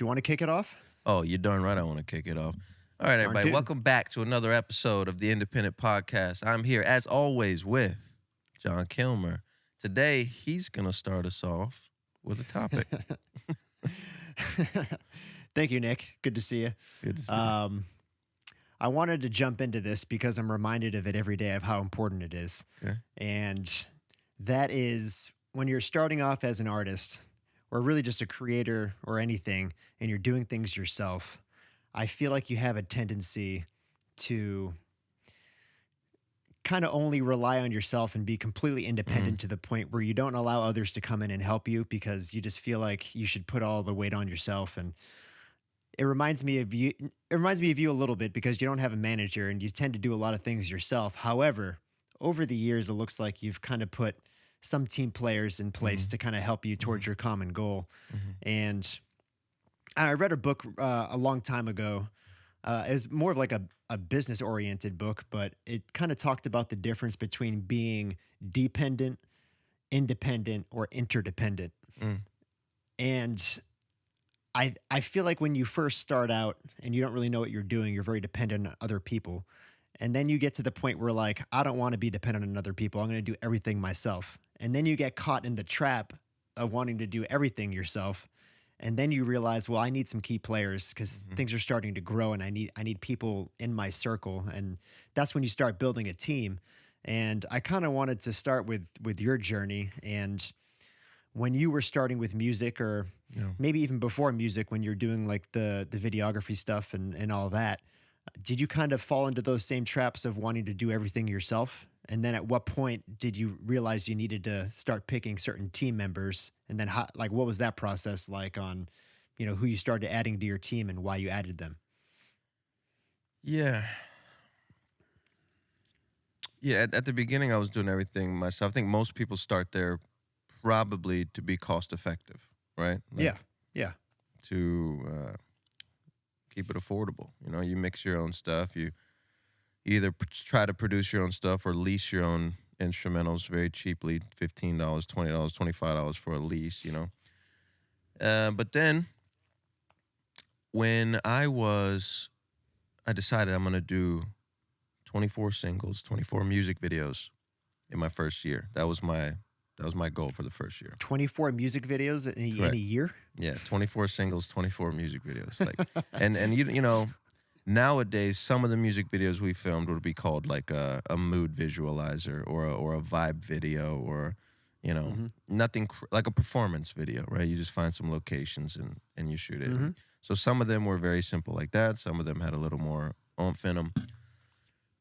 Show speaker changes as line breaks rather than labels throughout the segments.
you want to kick it off?
Oh, you're darn right I want to kick it off. All right,
Darn
everybody,
tootin'.
welcome back to another episode of the Independent Podcast. I'm here, as always, with Jon Kilmer. Today, he's going to start us off with a topic.
Thank you, Nick. Good to see you.
Good to see you.
I wanted to jump into this because I'm reminded of it every day of how important it is.
Okay.
And that is when you're starting off as an artist or really just a creator or anything, and you're doing things yourself, I feel like you have a tendency to kind of only rely on yourself and be completely independent to the point where you don't allow others to come in and help you because you just feel like you should put all the weight on yourself. And it reminds me of you. It reminds me of you a little bit because you don't have a manager and you tend to do a lot of things yourself. However, over the years, it looks like you've kind of put some team players in place to kind of help you towards your common goal. And I read a book a long time ago. It was more of like a business oriented book, but it kind of talked about the difference between being dependent, independent, or interdependent. And I feel like when you first start out and you don't really know what you're doing, you're very dependent on other people. And then you get to the point where like, I don't want to be dependent on other people. I'm going to do everything myself. And then you get caught in the trap of wanting to do everything yourself. And then you realize, well, I need some key players because things are starting to grow and I need people in my circle. And that's when you start building a team. And I kind of wanted to start with your journey. And when you were starting with music or maybe even before music, when you're doing like the videography stuff and all that, did you kind of fall into those same traps of wanting to do everything yourself? And then at what point did you realize you needed to start picking certain team members? And then how, like, what was that process like on, who you started adding to your team and why you added them?
Yeah. Yeah, at the beginning, I was doing everything myself. I think most people start there probably to be cost effective, right?
Yeah.
To keep it affordable. You mix your own stuff. You either try to produce your own stuff or lease your own instrumentals very cheaply, $15, $20, $25 for a lease, But then when I decided I'm going to do 24 singles, 24 music videos in my first year. That was my goal for the first year.
24 music videos in a year?
Yeah, 24 singles, 24 music videos. Like, and you nowadays some of the music videos we filmed would be called like a mood visualizer or a vibe video or nothing like a performance video, right? You just find some locations and you shoot it. So some of them were very simple like that. Some of them had a little more oomph in them.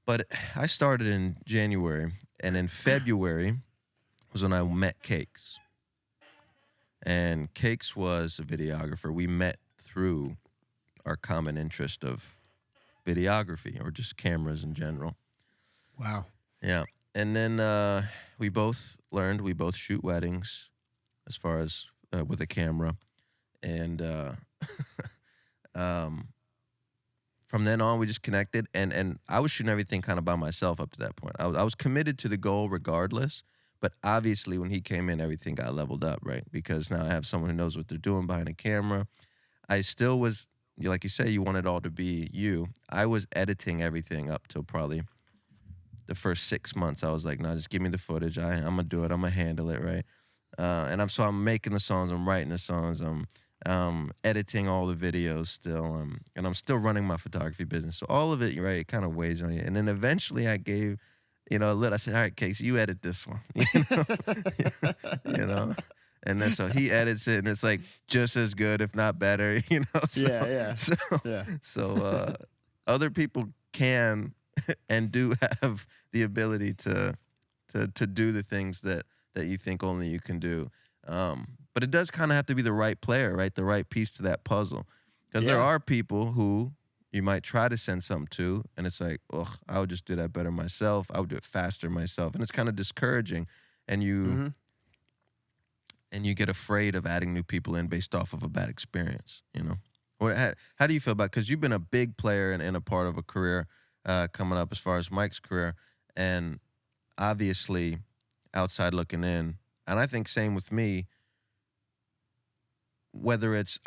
But I started in January, and in February was when I met Cakes. And Cakes was a videographer. We met through our common interest of videography or just cameras in general.
Wow.
Yeah. And then we both shoot weddings as far as with a camera. And from then on, we just connected. And I was shooting everything kind of by myself up to that point. I was committed to the goal regardless. But obviously, when he came in, everything got leveled up, right? Because now I have someone who knows what they're doing behind a camera. I still was, like you say, you want it all to be you. I was editing everything up till probably the first 6 months. I was like, no, just give me the footage. I'm going to do it. I'm going to handle it, right? And I'm making the songs. I'm writing the songs. I'm editing all the videos still. And I'm still running my photography business. So all of it, right, it kind of weighs on you. And then eventually I gave... I said, all right, Case, you edit this one, And then so he edits it, and it's like just as good, if not better, So other people can and do have the ability to do the things that you think only you can do. But it does kind of have to be the right player, right? The right piece to that puzzle. Because there are people who you might try to send something to, and it's like, ugh, I would just do that better myself. I would do it faster myself. And it's kind of discouraging. And you get afraid of adding new people in based off of a bad experience, How do you feel about it? Because you've been a big player and a part of a career coming up as far as Mike's career. And obviously, outside looking in, and I think same with me, whether it's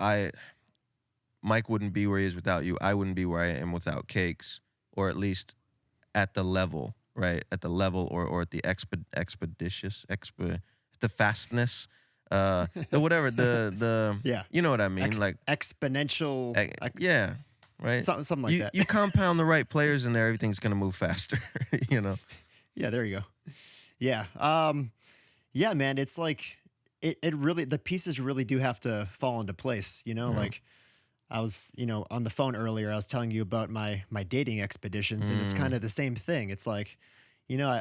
Mike wouldn't be where he is without you. I wouldn't be where I am without Cakes, or at least at the level, right? At the level, or at the the fastness, the whatever, the
Yeah.
you know what I mean, like
Exponential, like
yeah, right.
something like
You
that.
you compound the right players in there, everything's gonna move faster, you know.
Yeah, there you go. Yeah. Yeah, man, it's like it really, the pieces really do have to fall into place, you know,
Yeah.
like I was, on the phone earlier, I was telling you about my dating expeditions, and it's kind
Mm,
of the same thing. It's like,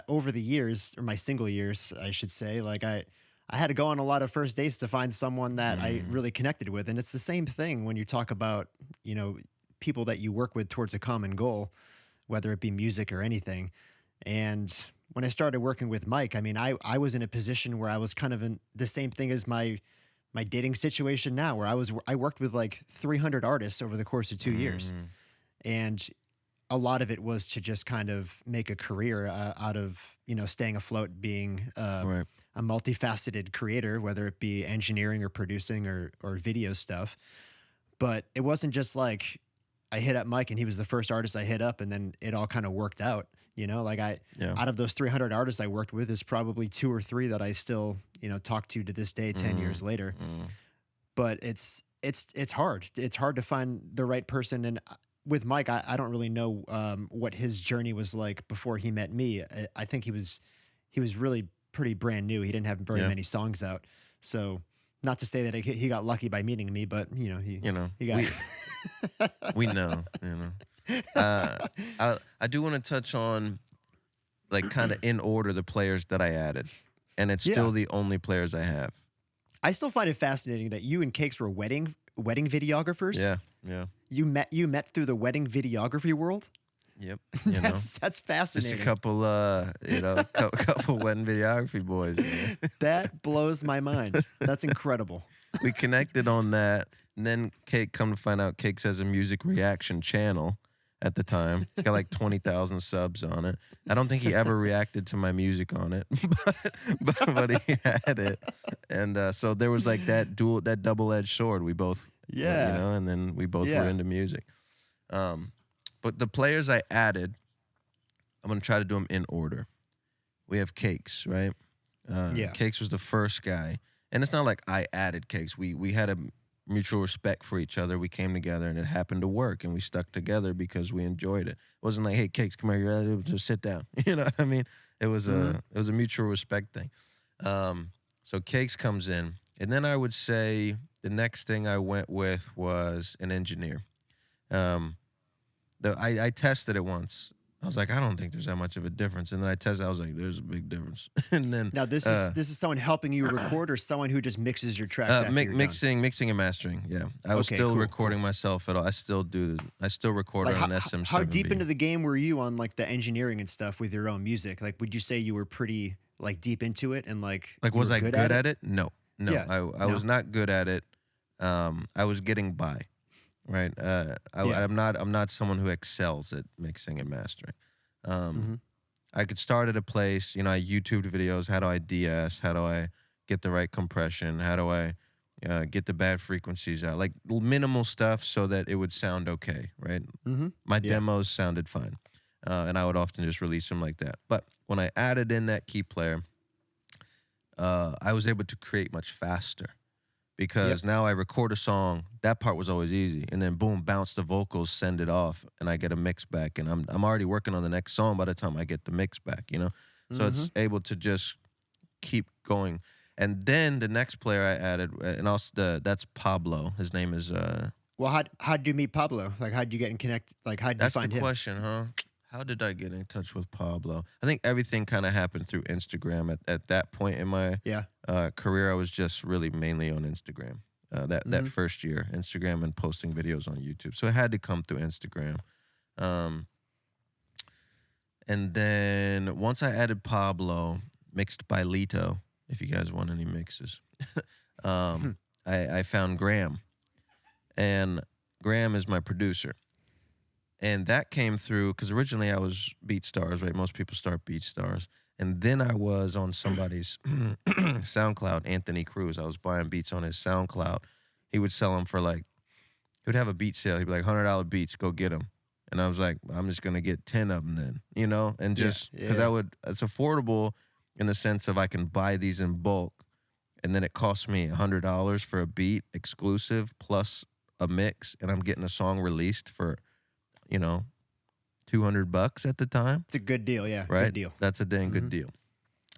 over the years, or my single years, I should say, like I had to go on a lot of first dates to find someone that I
mm,
really connected with. And it's the same thing when you talk about, you know, people that you work with towards a common goal, whether it be music or anything. And when I started working with Mike, I mean, I was in a position where I was kind of in the same thing as my dating situation now, where I worked with like 300 artists over the course of 2 years,
mm,
and a lot of it was to just kind of make a career out of staying afloat, being
right.
a multifaceted creator, whether it be engineering or producing or video stuff. But it wasn't just like I hit up Mike and he was the first artist I hit up, and then it all kind of worked out. Like
Yeah.
out of those 300 artists I worked with, there's probably two or three that I still talk to this day, 10
Mm,
years later.
mm,
But it's hard. It's hard to find the right person. And with Mike, I don't really know what his journey was like before he met me. I think he was really pretty brand new. He didn't have very
yeah.
many songs out. So not to say that he got lucky by meeting me, but
You know,
he got.
we know, you know. Uh, I do want to touch on, like, kind of in order, the players that I added, and it's
Yeah.
still the only players I have.
I still find it fascinating that you and Cakes were wedding videographers.
Yeah, yeah,
You met through the wedding videography world.
yep. You know,
That's
just a
fascinating.
couple, couple wedding videography boys. You know?
That blows my mind. That's incredible.
We connected on that, and then Cake, come to find out, Cakes has a music reaction channel. At the time, it's got like 20,000 subs on it. I don't think he ever reacted to my music on it, but he had it, and so there was like that double-edged sword. We both,
Yeah.
and then we both were
Yeah.
into music. But the players I added, I'm gonna try to do them in order. We have Cakes, right?
Yeah.
Cakes was the first guy, and it's not like I added Cakes. We had a mutual respect for each other. We came together, and it happened to work, and we stuck together because we enjoyed it. It wasn't like, hey, Cakes, come here, you're ready? Just sit down. You know what I mean? It was a mutual respect thing. So Cakes comes in, and then I would say the next thing I went with was an engineer. I tested it once. I was like, I don't think there's that much of a difference. And then I tested, I was like, there's a big difference. And then
Now this is someone helping you record, or someone who just mixes your tracks after you're done?
mixing and mastering. Yeah, I was
Okay,
still
cool,
recording myself at all. I still do. I still record
Like
on an SM7B.
how deep into the game were you on like the engineering and stuff with your own music? Like, would you say you were pretty like deep into it and like you
was
were
I good at it? No, no,
Yeah,
I
no.
was not good at it. I was getting by, right?
Yeah.
I'm not someone who excels at mixing and mastering.
Mhm.
I could start at a place, I YouTubed videos. How do I DS? How do I get the right compression? How do I get the bad frequencies out? Like minimal stuff so that it would sound okay, right?
Mhm.
My
Yeah.
demos sounded fine, and I would often just release them like that. But when I added in that key player, I was able to create much faster. Because now I record a song, that part was always easy, and then boom, bounce the vocals, send it off, and I get a mix back, and I'm already working on the next song by the time I get the mix back, So it's
Mhm.
able to just keep going. And then the next player I added, and also that's Pablo. His name is
Well, how'd you meet Pablo? Like, how'd you get in connect? Like, how'd you
that's the
find him?
question, huh? How did I get in touch with Pablo? I think everything kind of happened through Instagram. At that point in my
Yeah.
career, I was just really mainly on Instagram. That
Mhm.
first year, Instagram and posting videos on YouTube. So it had to come through Instagram. Um, and then once I added Pablo, mixed by Lito, if you guys want any mixes, I found Graham. And Graham is my producer. And that came through, because originally I was BeatStars, right? Most people start BeatStars. And then I was on somebody's SoundCloud, Anthony Cruz. I was buying beats on his SoundCloud. He would sell them for like he would have a beat sale. He'd be like, $100 beats, go get them. And I was like, I'm just gonna get 10 of them then, you know, and
Yeah,
just because
yeah.
it's affordable in the sense of I can buy these in bulk, and then it costs me $100 for a beat exclusive plus a mix, and I'm getting a song released for, you know, $200 at the time,
It's a good deal. Yeah, good
right?
deal.
That's a dang good deal.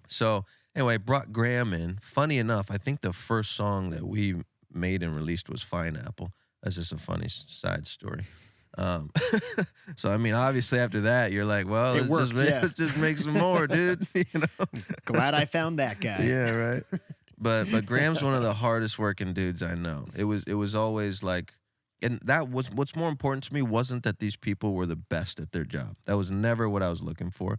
So anyway, brought Graham in. Funny enough, I think the first song that we made and released was Fine Apple. That's just a funny side story. Um, so I mean, obviously after that, you're like, well,
It worked, yeah.
let's just make some more, dude. You know?
Glad I found that guy.
Yeah, right. But Graham's one of the hardest working dudes I know. It was always like, and that was what's more important to me wasn't that these people were the best at their job. That was never what I was looking for,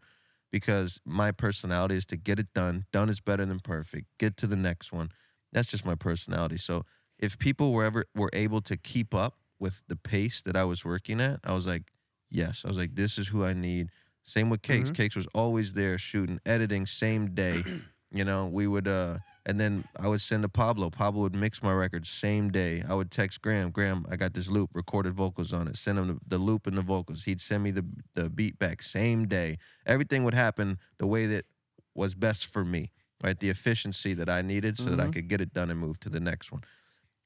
because my personality is to get it done. Done is better than perfect. Get to the next one. That's just my personality. So if people were able to keep up with the pace that I was working at, I was like, yes. I was like, this is who I need. Same with Cakes. Cakes was always there shooting, editing, same day. You know, we would and then I would send to Pablo. Pablo would mix my records same day. I would text Graham, I got this loop, recorded vocals on it. Send him the loop and the vocals. He'd send me the beat back same day. Everything would happen the way that was best for me, right? The efficiency that I needed so that I could get it done and move to the next one.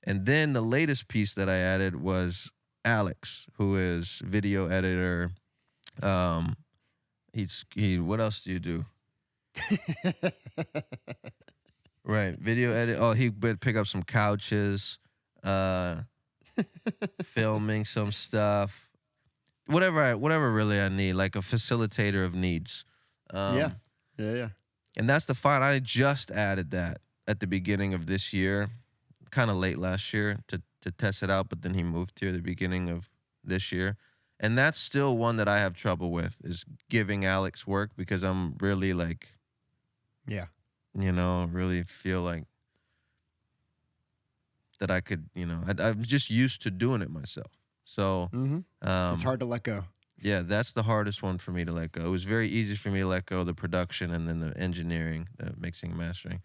And then the latest piece that I added was Alex, who is video editor. What else do you do? Right, video edit. Oh, he would pick up some couches, filming some stuff, whatever really I need, like a facilitator of needs.
Yeah. Yeah.
And that's the fine. I just added that at the beginning of this year, kind of late last year to test it out, but then he moved here at the beginning of this year. And that's still one that I have trouble with, is giving Alex work, because I'm really like,
Yeah.
you know, really feel like that I could, you know, I'm just used to doing it myself. So
It's hard to let go.
yeah, that's the hardest one for me to let go. It was very easy for me to let go of the production and then the engineering, the mixing and mastering.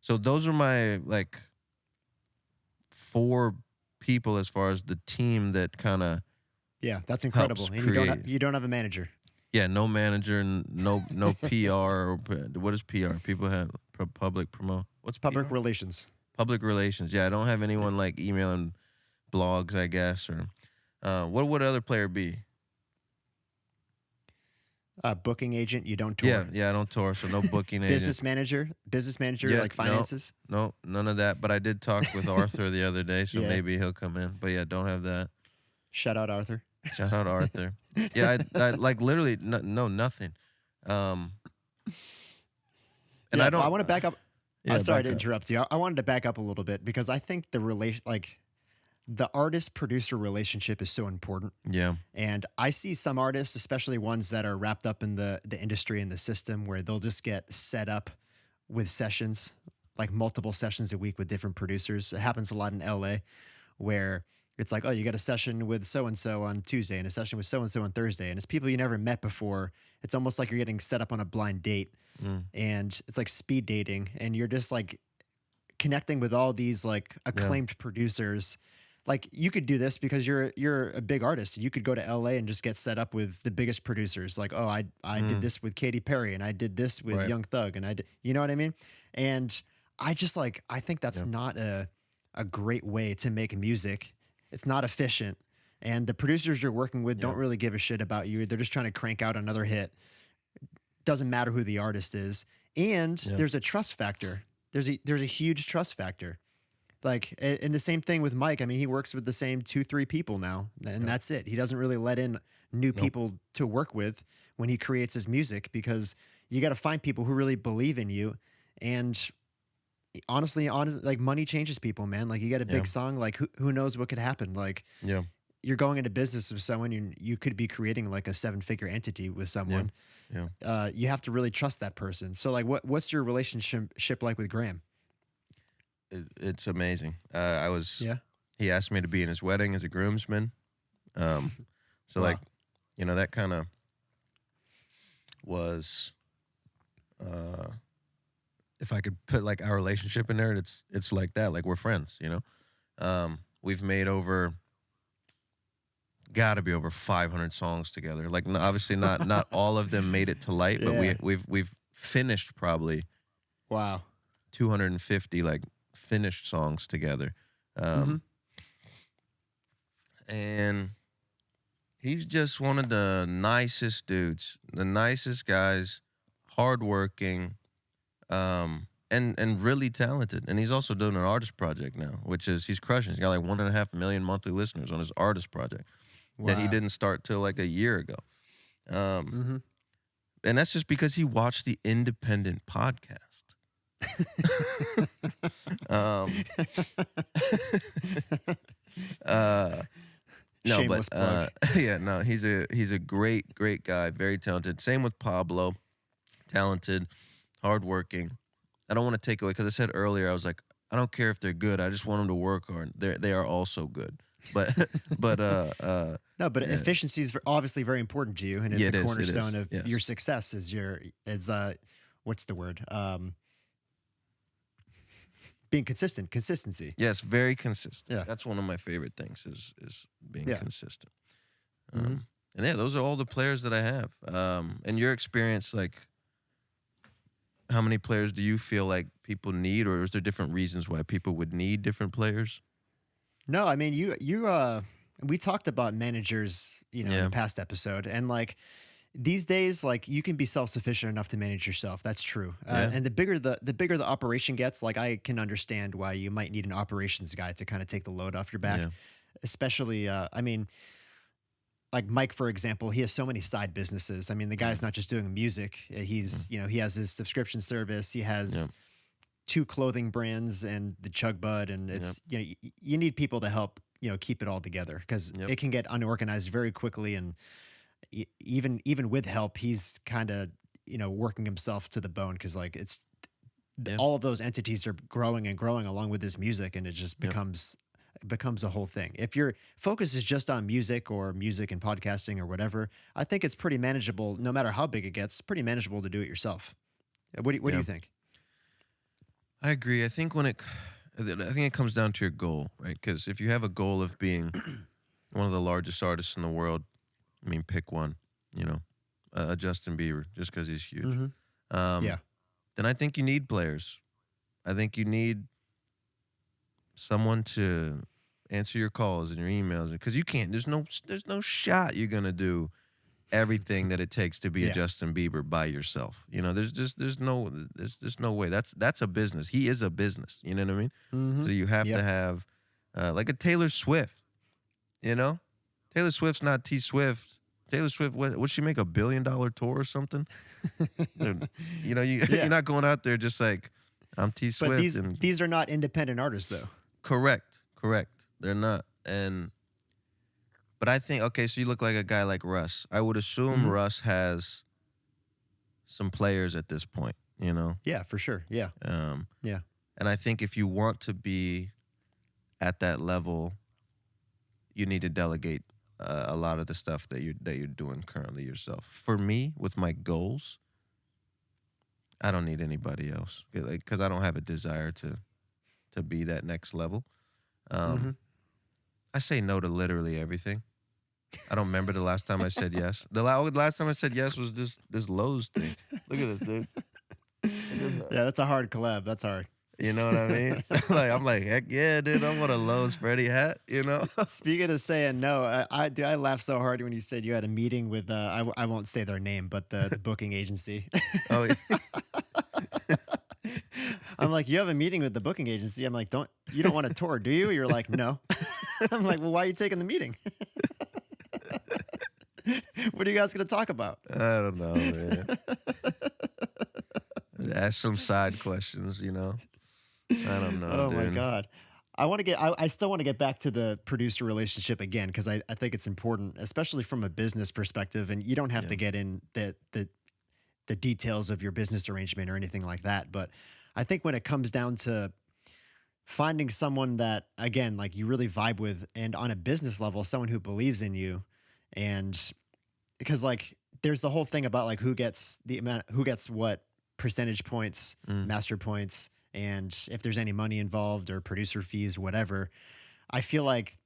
So those are my like 4 people as far as the team that kind of
Yeah, that's incredible.
helps
And
create.
you don't have a manager.
Yeah, no manager and no PR. Or, what is PR? People have public promote. What's
Public
PR?
relations.
Public relations. Yeah, I don't have anyone like emailing blogs, I guess. Or what would other player be?
Booking agent, you don't tour.
Yeah, I don't tour, so no booking agent.
Business manager,
Yeah,
like finances.
No, none of that. But I did talk with Arthur the other day, so
Yeah.
maybe he'll come in. But yeah, don't have that.
Shout out Arthur.
Shout out Arthur. Yeah, I like literally no nothing. And
Yeah,
I don't.
I want to back up.
Yeah,
Sorry
back
to
up.
interrupt you. I wanted to back up a little bit because I think the artist producer relationship is so important.
Yeah,
And I see some artists, especially ones that are wrapped up in the industry and the system, where they'll just get set up with sessions, like multiple sessions a week with different producers. It happens a lot in LA, where it's like, oh, you got a session with so and so on Tuesday and a session with so and so on Thursday, and it's people you never met before. It's almost like you're getting set up on a blind date, and it's like speed dating, and you're just like connecting with all these like acclaimed producers. Like you could do this because you're a big artist. You could go to LA and just get set up with the biggest producers. Like, oh, I did this with Katy Perry and I did this with
Right.
Young Thug and I did, you know what I mean? And I just like I think that's not a great way to make music. It's not efficient. And the producers you're working with don't really give a shit about you. They're just trying to crank out another hit. Doesn't matter who the artist is. And there's a trust factor. There's a huge trust factor. Like, and the same thing with Mike. I mean, he works with the same 2-3 people now, and that's it. He doesn't really let in new people to work with when he creates his music, because you got to find people who really believe in you. And honestly, like money changes people, man. Like you got a big song, like who knows what could happen? Like
yeah,
you're going into business with someone, you could be creating like a 7-figure entity with someone.
yeah.
You have to really trust that person. So like, what's your relationship like with Graham?
It's amazing.
Yeah.
He asked me to be in his wedding as a groomsman. So
Wow.
like, you know, that kind of was, if I could put like our relationship in there, it's like that, like we're friends, you know? we've made gotta be over 500 songs together. Like, obviously not all of them made it to light, but
Yeah.
we've finished probably
Wow.
250 like finished songs together.
Hmm.
And he's just one of the nicest dudes, the nicest guys, hardworking, and really talented. And he's also doing an artist project now, which is he's crushing. He's got like 1.5 million monthly listeners on his artist project that he
Wow.
didn't start till like a year ago. Um,
Hmm.
and that's just because he watched the Independent podcast. um, uh, no, but
Shameless plug.
yeah, no, he's a great guy, very talented. Same with Pablo, talented, hardworking. I don't want to take away because I said earlier I was like, I don't care if they're good. I just want them to work hard. They are also good, but but
No, but
yeah,
efficiency is obviously very important to you, and it's
yeah,
a
it is, it
cornerstone
is,
of
yes,
your success. What's the word? Being consistent, consistency.
yes, very consistent.
Yeah,
That's one of my favorite things is being
yeah.
consistent.
Hmm.
And yeah, those are all the players that I have. In your experience, like, how many players do you feel like people need, or is there different reasons why people would need different players?
No, I mean we talked about managers, in a
Yeah,
past episode, and like these days, like you can be self sufficient enough to manage yourself. That's true.
yeah,
And the bigger the operation gets, like I can understand why you might need an operations guy to kind of take the load off your back.
yeah,
Especially, I mean, like Mike, for example, he has so many side businesses. I mean, the
mm,
guy's not just doing music.
mm,
He has his subscription service. He
yeah,
has two clothing brands and the Chug Bud, and
yeah,
you need people to help keep it all together because
yep,
it can get unorganized very quickly. And even with help, he's kind of working himself to the bone because like
yeah,
all of those entities are growing and growing along with his music, and it just
yep,
becomes a whole thing. If your focus is just on music or music and podcasting or whatever, I think it's pretty manageable. No matter how big it gets, pretty manageable to do it yourself. What do
yeah.
you think?
I agree. I think it comes down to your goal, right? Because if you have a goal of being one of the largest artists in the world, I mean, pick one, you know, Justin Bieber, just because he's huge.
Hmm.
Um,
Yeah.
then I think you need players. I think you need someone to answer your calls and your emails because you can't. There's no shot you're gonna do everything that it takes to be a
Yeah.
Justin Bieber by yourself. There's no way. That's a business. He is a business. You know what I mean?
Hmm.
So you have to
Yep.
have like a Taylor Swift. You know, Taylor Swift's not T Swift. Taylor Swift, would she make $1 billion tour or something? Dude, you're
Yeah.
not going out there just like I'm T
But
Swift
these
and
these are not independent artists though.
correct. They're not. But I think okay, so you look like a guy like Russ. I would assume
Hmm.
Russ has some players at this point, you know.
Yeah, for sure. Yeah.
Um,
Yeah.
and I think if you want to be at that level, you need to delegate a lot of the stuff that you're doing currently yourself. For me, with my goals, I don't need anybody else because I don't have a desire to be that next level.
Hmm.
Um, I say no to literally everything. I don't remember the last time I said yes. Last time I said yes was this Lowe's thing. Look at this, dude. Look at that.
Yeah, that's a hard collab. That's hard.
You know what I mean? So, like I'm like, heck yeah, dude. I want a Lowe's Freddy hat. You know?
Speaking of saying no, I laughed so hard when you said you had a meeting with I won't say their name, but the booking agency.
Oh yeah.
I'm like, you have a meeting with the booking agency. I'm like, you don't want a tour, do you? You're like, no. I'm like, well, why are you taking the meeting? What are you guys going to talk about?
I don't know, man. Ask some side questions. I don't know,
Oh my
dude.
God. I still want to get back to the producer relationship again because I think it's important, especially from a business perspective. And you don't have
Yeah,
to get in the details of your business arrangement or anything like that. But I think when it comes down to finding someone that, again, like you really vibe with, and on a business level, someone who believes in you, and because like there's the whole thing about like who gets what percentage points,
mm,
master points, and if there's any money involved or producer fees, whatever. I feel like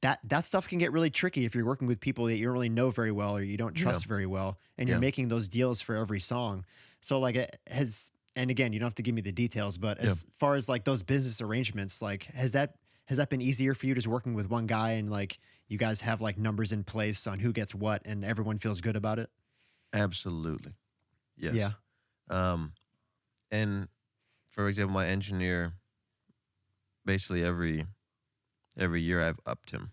that stuff can get really tricky if you're working with people that you don't really know very well or you don't
Yeah,
trust very well, and you're
yeah,
making those deals for every song. So like it has, and again, you don't have to give me the details, but
yeah.
as far as like those business arrangements, like has that been easier for you just working with one guy and like you guys have like numbers in place on who gets what and everyone feels good about it?
Absolutely.
Yeah.
Yes. Um, and for example, my engineer, basically every year I've upped him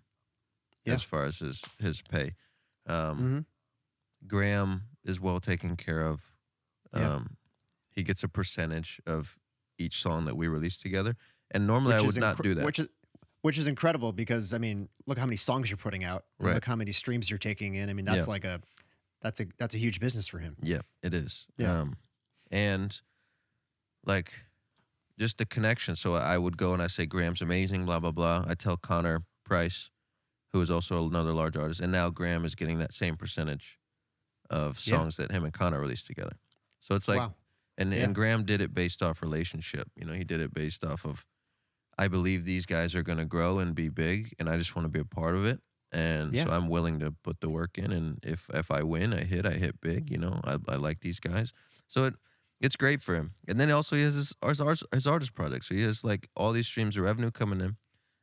Yeah.
as far as his pay. Um,
Hmm.
Graham is well taken care of.
Yeah.
Um, he gets a percentage of each song that we release together. And normally I
Which
would
is
not do that.
which is incredible because I mean, look how many songs you're putting out and
Right.
look how many streams you're taking in. I mean,
Yeah.
that's a huge business for him.
Yeah, it is.
Yeah.
And like just the connection. So I would go and I say Graham's amazing, blah blah blah. I tell Connor Price, who is also another large artist, and now Graham is getting that same percentage of
Yeah.
songs that him and Connor released together. So it's like,
Wow.
and
Yeah.
and Graham did it based off relationship. You know, he did it based off of I believe these guys are going to grow and be big, and I just want to be a part of it. And
Yeah.
so I'm willing to put the work in. And if I win, I hit big. You know, I like these guys, so it's great for him. And then also he has his artist project, so he has like all these streams of revenue coming in,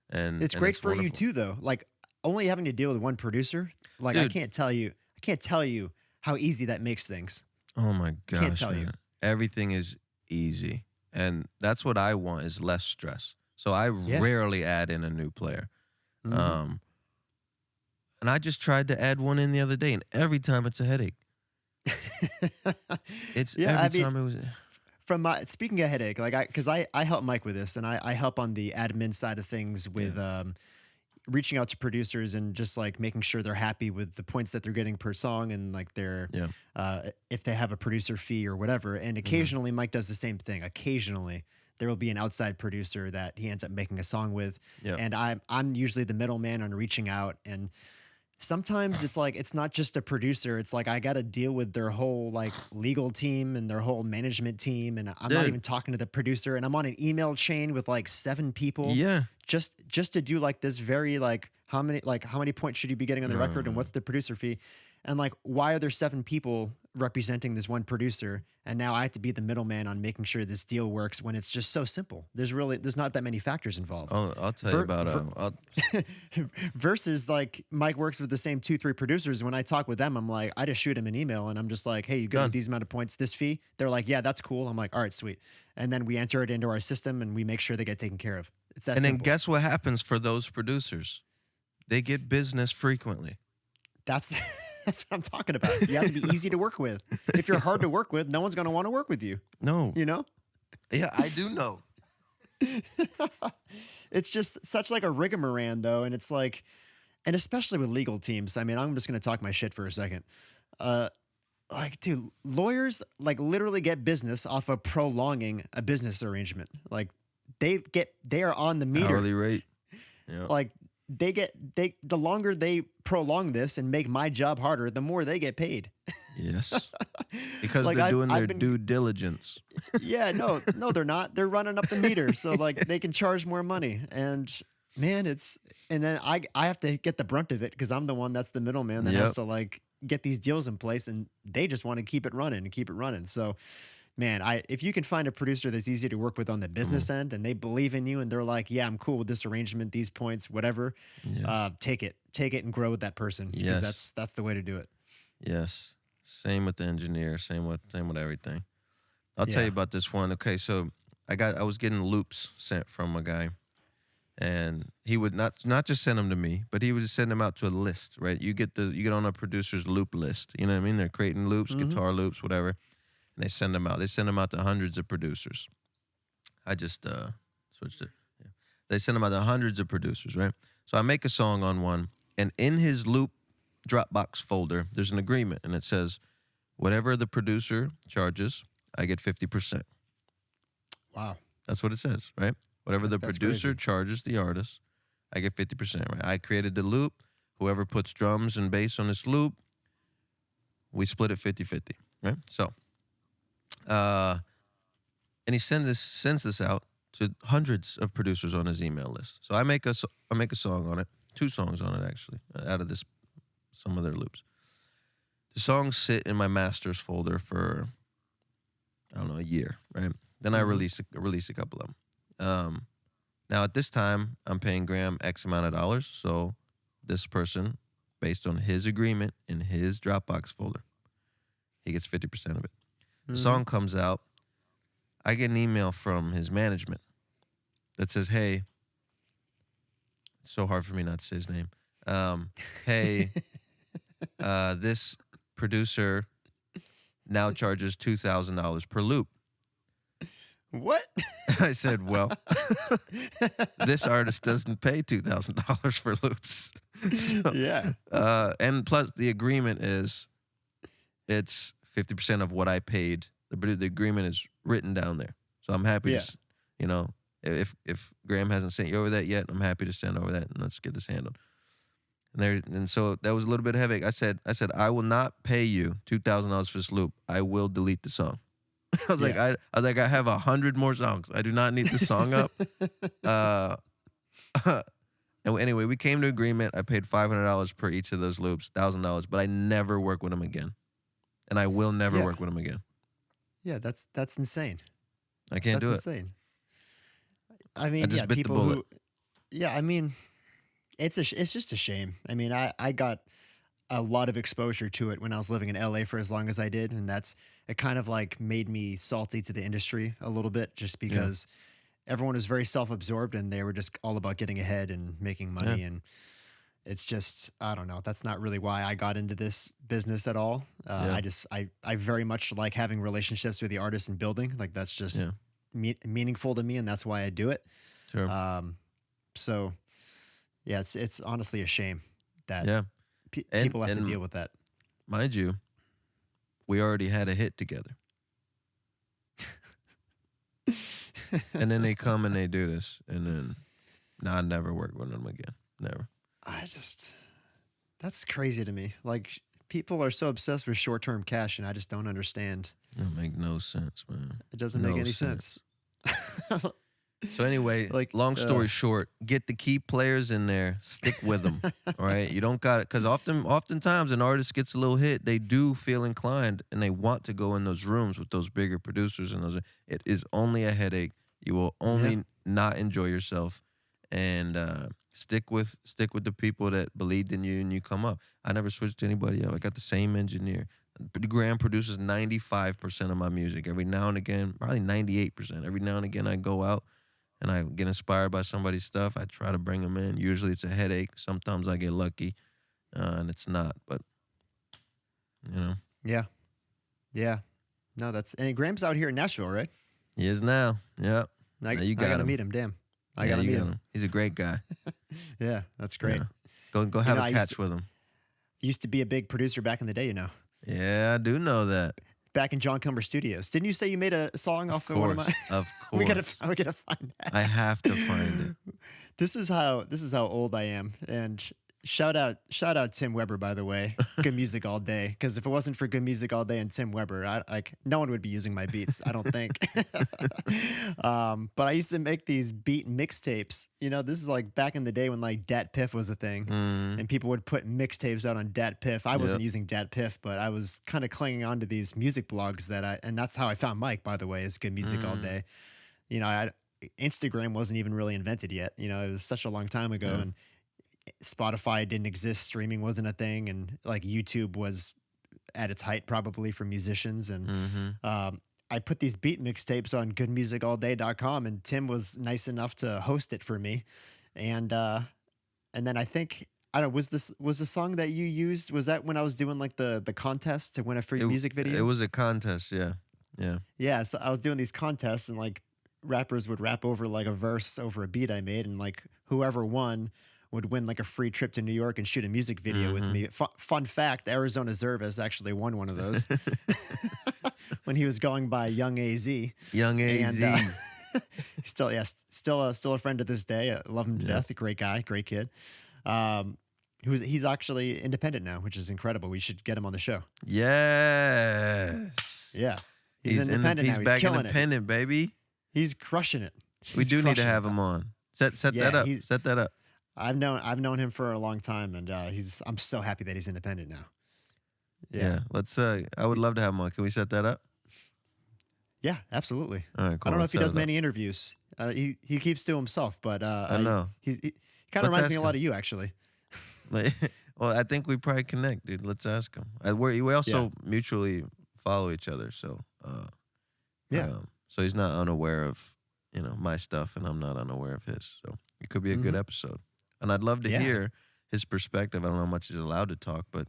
It's
and
great
it's
for you
wonderful,
too though. Like only having to deal with one producer, like
dude.
I can't tell you how easy that makes things.
Oh my
Can't
gosh,
tell you.
man, everything is easy, and that's what I want is less stress. So I
Yeah.
rarely add in a new player.
Hmm.
Um, And I just tried to add one in the other day, and every time it's a headache. It's
Yeah, I
every
mean,
time it was.
from my speaking of headache, like I help Mike with this, and I help on the admin side of things
Yeah,
with reaching out to producers and just like making sure they're happy with the points that they're getting per song and like their
yeah,
if they have a producer fee or whatever. And
hmm,
occasionally Mike does the same thing. Occasionally there will be an outside producer that he ends up making a song with,
yeah.
and I'm usually the middleman on reaching out. And sometimes it's like it's not just a producer, it's like I got to deal with their whole like legal team and their whole management team, and I'm not
Dude,
even talking to the producer, and I'm on an email chain with like 7 people
yeah.
just to do like this very like how many points should you be getting on the
No,
record and
no.
what's the producer fee, and like why are there 7 people representing this one producer, and now I have to be the middleman on making sure this deal works when it's just so simple. There's not that many factors involved.
I'll tell you
Ver,
about
ver,
I'll,
versus like Mike works with the same 2 3 producers. When I talk with them, I'm like, I just shoot him an email and I'm just like, hey, you good with
done.
these amount of points, this fee? They're like, yeah, that's cool. I'm like, all right, sweet. And then we enter it into our system and we make sure they get taken care of. It's that
And then
simple.
guess what happens for those producers? They get business frequently.
That's that's what I'm talking about. You have to be easy to work with. If you're hard to work with, no one's going to want to work with you.
No,
You know,
yeah, I do know.
it's just such like a rigmarole though, and it's like, and especially with legal teams. I mean, I'm just going to talk my shit for a second. Uh, like, dude, lawyers like literally get business off of prolonging a business arrangement. Like, they are on the meter.
Hourly rate. Yeah.
Like the longer they prolong this and make my job harder, the more they get paid.
Yes. Because
Like
they're doing their
I've been
due diligence.
yeah, no, they're not. They're running up the meter, so like they can charge more money. And man, and then I have to get the brunt of it because I'm the one that's the middleman that has
Yep.
to like get these deals in place, and they just want to keep it running and keep it running. So man, if you can find a producer that's easy to work with on the
Mm,
business end and they believe in you and they're like, yeah, I'm cool with this arrangement, these points, whatever,
yes.
take it and grow with that person because
Yes.
that's the way to do it.
Yes. Same with the engineer. Same with everything. I'll tell you
Yeah.
about this one. Okay, so I was getting loops sent from a guy, and he would not just send them to me, but he would just send them out to a list. Right? You get on a producer's loop list. You know what I mean? They're creating loops,
Hmm.
guitar loops, whatever, and they send them out. They send them out to hundreds of producers. I just switched it. Yeah. They send them out to hundreds of producers. Right? So I make a song on one, and in his loop Dropbox folder, there's an agreement, and it says, whatever the producer charges, I get 50%.
Wow.
That's what it says, right? Whatever the
That's
producer
crazy.
charges the artist, I get 50%, right? I created the loop. Whoever puts drums and bass on this loop, we split it 50-50, right? So, and he sends this out to hundreds of producers on his email list. So I make a song on it, 2 songs on it actually, out of this some of their loops. The songs sit in my masters folder for I don't know, a year, right? Then I release a couple of them. Now at this time, I'm paying Graham X amount of dollars, so this person, based on his agreement in his Dropbox folder, he gets 50% of it. The song comes out. I get an email from his management that says, "Hey," it's so hard for me not to say his name. "Hey, this producer now charges $2,000 per loop."
What?
I said, "Well, this artist doesn't pay $2,000 for loops." So,
Yeah.
and plus the agreement is it's 50% of what I paid. The agreement is written down there. So I'm happy to, you know, if Graham hasn't sent you over that yet, I'm happy to send over that and let's get this handled. And so that was a little bit of a headache. I said, I will not pay you $2,000 for this loop. I will delete the song. I was like, I have 100 more songs. I do not need this song up. And anyway, we came to agreement. I paid $500 per each of those loops, $1,000, but I never work with him again. And I will never work with him again.
Yeah, that's insane.
I can't do it.
That's insane. I mean,
I just bit the
people
bullet.
who, I mean, it's just a shame. I mean, I got a lot of exposure to it when I was living in LA for as long as I did, and it kind of like made me salty to the industry a little bit, just because everyone was very self-absorbed and they were just all about getting ahead and making money, and it's just, I don't know. That's not really why I got into this business at all. I very much like having relationships with the artists and building. Like that's just meaningful to me, and that's why I do it.
Sure.
So yeah, it's honestly a shame that
and,
people have to deal with that.
Mind you, we already had a hit together. And then they come and they do this, and then I never work with them again. Never.
That's crazy to me. Like people are so obsessed with short-term cash, and I just don't understand.
That make no sense, man.
It doesn't make any sense.
So anyway, long story short, get the key players in there, stick with them. All right, you don't got it, because oftentimes an artist gets a little hit, they do feel inclined and they want to go in those rooms with those bigger producers, and it is only a headache. You will only not enjoy yourself, and stick with the people that believed in you and you come up. I never switched to anybody else. I got the same engineer. Graham produces 95% of my music. Every now and again, probably 98%. Every now and again, I go out and I get inspired by somebody's stuff. I try to bring them in. Usually it's a headache. Sometimes I get lucky, and it's not. But, you know.
Yeah. Yeah. No, and Graham's out here in Nashville, right?
He is now. Yeah.
Now
you got
I gotta
him.
meet him. Damn. I gotta meet him.
He's a great guy.
Yeah, that's great.
Yeah. Go have a catch with him.
Used to be a big producer back in the day,
Yeah, I do know that.
Back in Jon Kilmer Studios. Didn't you say you made a song off of one of my?
Of course.
we gotta find that.
I have to find it.
This is how old I am. And shout out Tim Weber, by the way. Good music all day. Because if it wasn't for Good Music All Day and Tim Weber, no one would be using my beats, I don't think. But I used to make these beat mixtapes. This is like back in the day when like Dat Piff was a thing, and people would put mixtapes out on Dat Piff. I wasn't using Dat Piff, but I was kind of clinging on to these music blogs and that's how I found Mike, by the way, is Good Music All Day. Instagram wasn't even really invented yet. It was such a long time ago, and Spotify didn't exist, streaming wasn't a thing, and like YouTube was at its height probably for musicians, and I put these beat mixtapes on goodmusicallday.com, and Tim was nice enough to host it for me, and then I think, I don't know, was the song that you used, was that when I was doing like the contest to win a free music video?
It was a contest, yeah.
So I was doing these contests, and like rappers would rap over like a verse over a beat I made, and like whoever won would win like a free trip to New York and shoot a music video with me. Fun fact, Arizona Zervis actually won one of those when he was going by Young AZ.
Young AZ.
And, still a friend to this day. I love him to death. A great guy, great kid. He's actually independent now, which is incredible. We should get him on the show.
Yes.
Yeah. He's independent now.
He's back
killing
independent, baby.
He's crushing it.
We
He's
do need to
crushing it.
have him on. Set that
Yeah,
up. Set that up.
I've known him for a long time, and I'm so happy that he's independent now. Yeah,
Yeah, let's. I would love to have him on. Can we set that up?
yeah, absolutely.
All right,
I
cool.
don't know
Let's
if he
set
does
it up.
many interviews. He keeps to himself, but
I know.
he kind of
Let's
reminds me
ask
a lot
him.
of you, actually.
Like, well, I think we probably connect, dude. Let's ask him. We
Yeah,
also mutually follow each other, so
yeah.
so he's not unaware of my stuff, and I'm not unaware of his. So it could be a good
Hmm.
episode, and I'd love to
Yeah,
hear his perspective. I don't know how much he's allowed to talk, but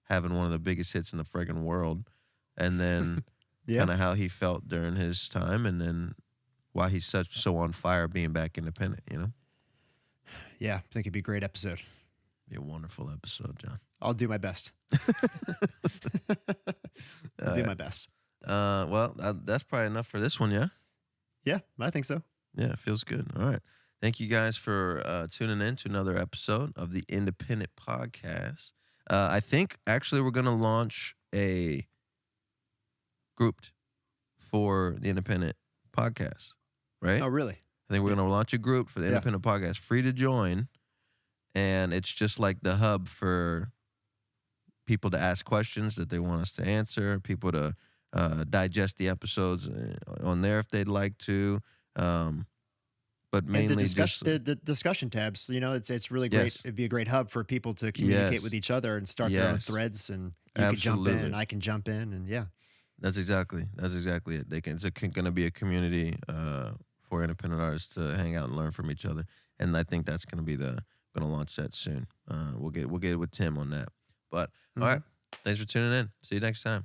having one of the biggest hits in the friggin' world, and then
yeah,
kind of how he felt during his time, and then why he's so on fire being back independent.
yeah. I think it'd be a great episode.
Be a wonderful episode, John.
I'll do my best. I'll
All
do
right.
my best.
Well, that's probably enough for this one, yeah?
Yeah, I think so.
Yeah, it feels good. All right. Thank you guys for tuning in to another episode of the Independent Podcast. I think actually we're going to launch a group for the Independent Podcast, right?
Oh, really?
I think we're going to launch a group for the
Yeah.
Independent Podcast, free to join. And it's just like the hub for people to ask questions that they want us to answer, people to digest the episodes on there if they'd like to. But
And
mainly just
the discussion tabs, it's really great.
yes,
It'd be a great hub for people to communicate
yes,
with each other and start their own
yes,
threads, and you can jump in and
absolutely.
I can jump in, and yeah.
That's exactly it. It's going to be a community for independent artists to hang out and learn from each other, and I think that's going to launch that soon. We'll get with Tim on that. But all
Mhm.
right, thanks for tuning in. See you next time.